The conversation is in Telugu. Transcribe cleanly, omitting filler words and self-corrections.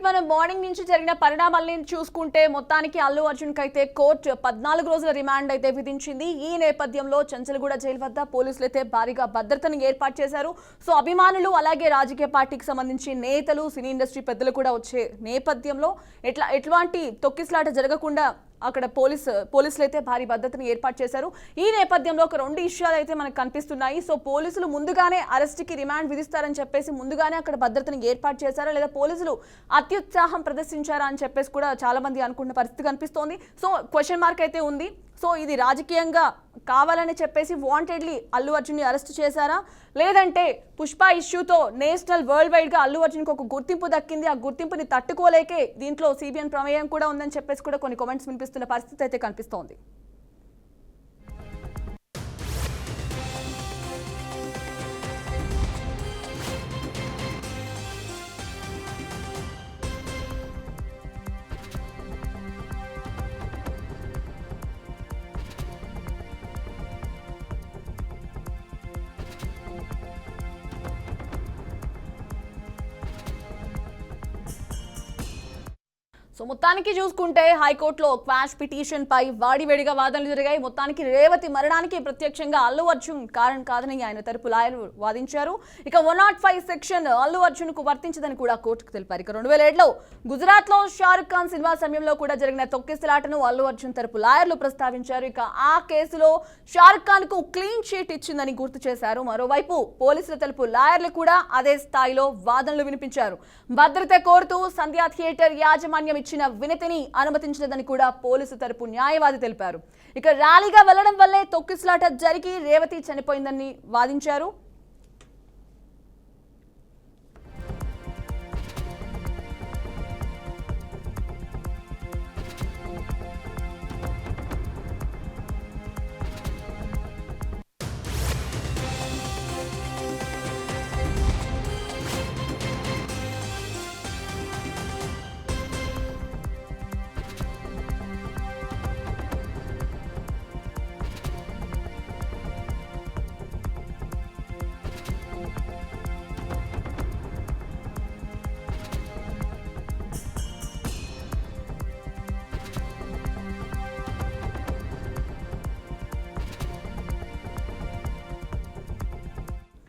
మనం మార్నింగ్ నుంచి జరిగిన పరిణామాలను చూసుకుంటే మొత్తానికి అల్లు అర్జున్ కి అయితే కోర్టు 14 రోజుల రిమాండ్ అయితే విధించింది. ఈ నేపథ్యంలో చంచలగూడ జైలు వద్ద పోలీసులు అయితే భారీగా భద్రతను ఏర్పాటు చేశారు. సో అభిమానులు అలాగే రాజకీయ పార్టీకి సంబంధించి నేతలు, సినీ ఇండస్ట్రీ పెద్దలు కూడా వచ్చే నేపథ్యంలో ఎట్లాంటి తొక్కిసలాట జరగకుండా అక్కడ పోలీసులు అయితే భారీ భద్రతను ఏర్పాటు చేశారు. ఈ నేపథ్యంలో ఒక రెండు విషయాలు అయితే మనకు కనిపిస్తున్నాయి. సో పోలీసులు ముందుగానే అరెస్ట్కి రిమాండ్ విధిస్తారని చెప్పేసి ముందుగానే అక్కడ భద్రతను ఏర్పాటు చేశారా, లేదా పోలీసులు అత్యుత్సాహం ప్రదర్శించారా అని చెప్పేసి కూడా చాలా మంది అనుకున్న పరిస్థితి కనిపిస్తోంది. సో క్వశ్చన్ మార్క్ అయితే ఉంది. సో ఇది రాజకీయంగా కావాలని చెప్పేసి వాంటెడ్లీ అల్లు అర్జున్ని అరెస్ట్ చేశారా, లేదంటే పుష్ప ఇష్యూతో నేషనల్ వరల్డ్ వైడ్గా అల్లు అర్జున్కి ఒక గుర్తింపు దక్కింది, ఆ గుర్తింపుని తట్టుకోలేకే దీంట్లో సిబిఎన్ ప్రమేయం కూడా ఉందని చెప్పేసి కూడా కొన్ని కామెంట్స్ వినిపిస్తున్న పరిస్థితి అయితే కనిపిస్తోంది. సో మొత్తానికి చూసుకుంటే హైకోర్టులో క్వాష్ పిటిషన్ పై వాడివేడిగా వాదనలు జరిగాయి. మొత్తానికి రేవతి మరణానికి ప్రత్యక్షంగా అల్లు అర్జున్ కారణం కాదని ఆయన తరపు లాయర్లు వాదించారు. ఇక 105 సెక్షన్ అల్లు అర్జున్ కు వర్తించదని కూడా కోర్టుకు తెలిపారు. ఇక 2007లో గుజరాత్ లో షారుఖ్ ఖాన్ సినిమా సమయంలో కూడా జరిగిన తొక్కిసలాటను అల్లు అర్జున్ తరపు లాయర్లు ప్రస్తావించారు. ఇక ఆ కేసులో షారుఖ్ ఖాన్ కు క్లీన్ చీట్ ఇచ్చిందని గుర్తు చేశారు. మరోవైపు పోలీసుల తరపు లాయర్లు కూడా అదే స్థాయిలో వాదనలు వినిపించారు. భద్రత కోరుతూ సంధ్యా థియేటర్ యాజమాన్యం ఇచ్చిన వినతిని అనుమతించలేదని కూడా పోలీసు తరపు న్యాయవాది తెలిపారు. ఇక ర్యాలీగా వెళ్లడం వల్లే తొక్కిసలాట జరిగి రేవతి చనిపోయిందని వాదించారు.